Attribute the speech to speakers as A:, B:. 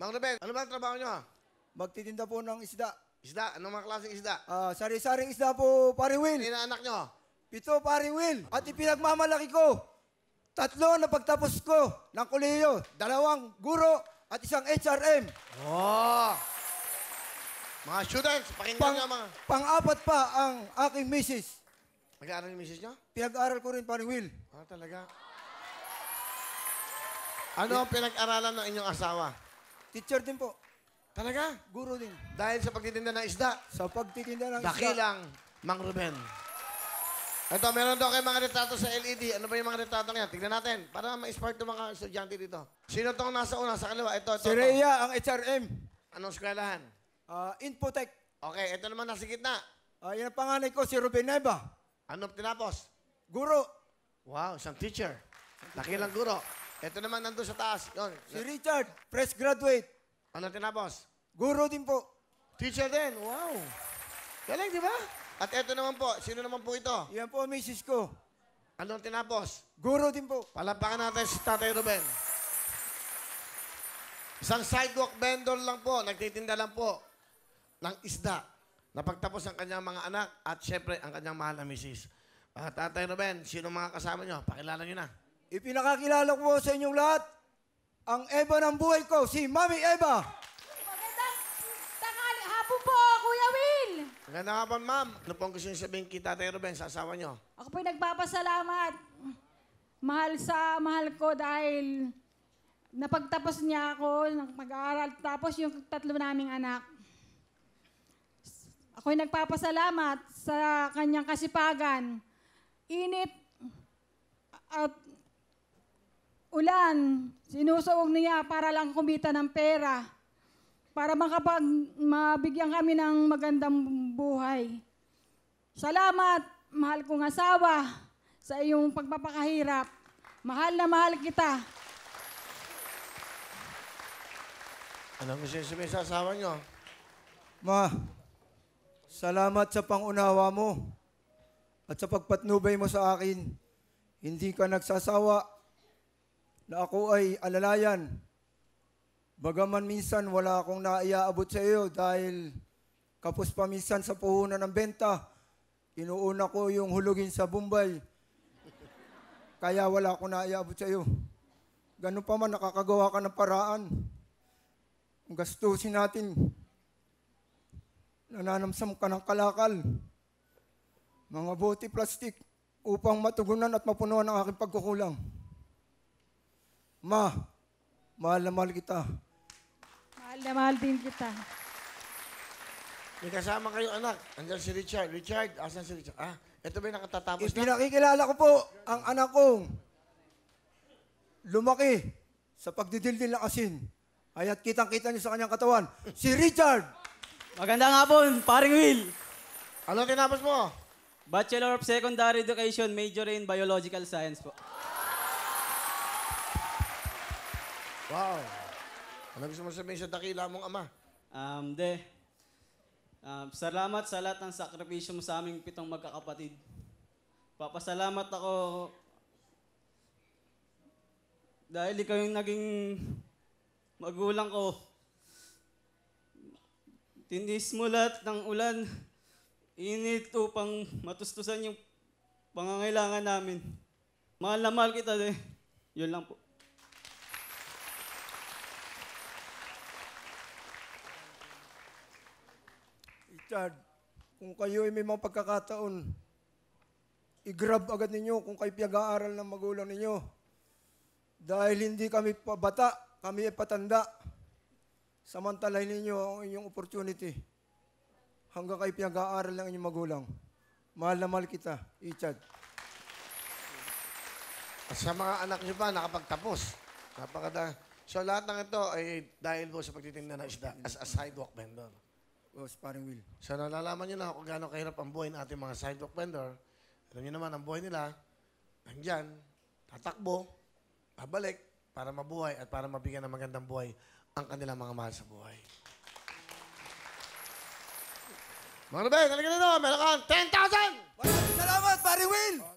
A: Mang Ruben, ano ba ang trabaho nyo?
B: Magtitinda po ng isda.
A: Isda? Anong mga klaseng isda?
B: Sari-saring isda po, paring Will.
A: Ano anak nyo?
B: 7, paring Will. At ipinagmamalaki ko, 3 na pagtapos ko ng kolehiyo, 2 guro at 1 HRM.
A: Oh! Mga students, pakinggan nyo mga...
B: Pang-4 pa ang aking misis.
A: Mag-aaral yung misis nyo?
B: Pinag-aral ko rin, paring Will.
A: Ah, talaga? Ano ang pinag-aralan ng inyong asawa?
B: Teacher din po.
A: Talaga?
B: Guro din.
A: Dahil sa pagtitinda ng isda,
B: Sa pagtitinda ng isda.
A: dakilang Mang Ruben. Ito, meron daw kayo mga retrato sa LED. Ano ba yung mga retrato niya? Tignan natin. Para ma-spark ng mga estudyante dito. Sino tong nasa una, sa kaliwa? Ito.
B: Si Rhea, ang HRM.
A: Anong eskwelahan?
B: Infotech.
A: Okay, ito naman nasa gitna.
B: Yan ang panganay ko, si Ruben Neva.
A: Anong tinapos?
B: Guro.
A: Wow, isang teacher. Dakilang guro. Ito naman nandun sa taas. Yun.
B: Si Richard, fresh graduate.
A: Anong tinapos?
B: Guro din po.
A: Teacher din. Wow. Galing, di ba? At ito naman po. Sino naman po ito?
B: Yan po ang misis ko.
A: Anong tinapos?
B: Guro din po.
A: Palampakan natin si Tatay Ruben. Isang sidewalk vendor lang po, nagtitinda lang po ng isda. Napagtapos ang kanyang mga anak at syempre ang kanyang mahal na misis. Tatay Ruben, sino mga kasama nyo? Pakilala nyo na.
B: Ipinakakilala ko po sa inyong lahat ang Eva ng buhay ko, si Mami Eva.
C: Magandang tanghali. Hapon po, Kuya Will.
A: Magandang hapon, ma'am. Ano pong gusto nyo sabihin kay Tatay Ruben sa asawa nyo?
C: Ako po'y nagpapasalamat. Mahal ko dahil napagtapos niya ako ng mag-aaral. Tapos yung 3 naming anak. Ako'y nagpapasalamat sa kanyang kasipagan. Init at ulan, sinusuog niya para lang kumita ng pera. Para mabigyan kami ng magandang buhay. Salamat, mahal kong asawa, sa iyong pagpapakahirap. Mahal na mahal kita.
A: Anong gusto nyo sabihin sa asawa nyo?
B: Ma, salamat sa pangunawa mo at sa pagpatnubay mo sa akin. Hindi ka nagsasawa na ako ay alalayan. Bagaman minsan wala akong naiaabot sa iyo dahil kapos pa minsan sa puhunan ng benta. Inuuna ko yung hulugin sa Bombay. Kaya wala akong naiaabot sa iyo. Ganun pa man, nakakagawa ka ng paraan. Gastusin natin. Nananamsam ka ng kalakal. Mga bote plastic upang matugunan at mapunuan ang aking pagkukulang. Ma, mahal na mahal kita.
C: Mahal na mahal din kita.
A: May kasama kayo anak. Andiyan si Richard. Richard, asan si Richard? Ito ba yung nakatatapos na?
B: Ipinakikilala ko po ang anak kong lumaki sa pagdidildil ng asin. Aya't kitang-kita niyo sa kanyang katawan, si Richard!
D: Magandang hapon, paring Will.
A: Ano tinapos mo?
D: Bachelor of Secondary Education, major in Biological Science po.
A: Wow. Ano gusto mo sabihin sa dakila mong ama?
D: Salamat sa lahat ng sakripisyo mo sa aming 7 magkakapatid. Papasalamat ako dahil ikaw yung naging magulang ko. Tindis mo lahat ng ulan, init upang matustusan yung pangangailangan namin. Mahal na mahal kita eh. Yun lang po.
B: Richard, kung kayo ay may mga pagkakataon, i-grab agad ninyo kung kayo pinag-aaral ng magulang ninyo. Dahil hindi kami pabata, kami ay patanda. Samantalahin ninyo ang inyong opportunity hanggang kayo pinag-aaral ng inyong magulang. Mahal na mahal kita, Richard.
A: At sa mga anak nyo pa, nakapagtapos. So lahat ng ito ay dahil po sa pagtitinda ng isda as a sidewalk vendor.
B: Oh, paring Will.
A: So nalalaman nyo na kung gaano kahirap ang buhay ng ating mga sidewalk vendor. Alam nyo naman, ang buhay nila, nandyan, tatakbo, babalik, para mabuhay at para mabigyan ng magandang buhay ang kanilang mga mahal sa buhay. Mga Ruben, talaga nito, meron kang 10,000!
B: Maraming salamat, paring Will!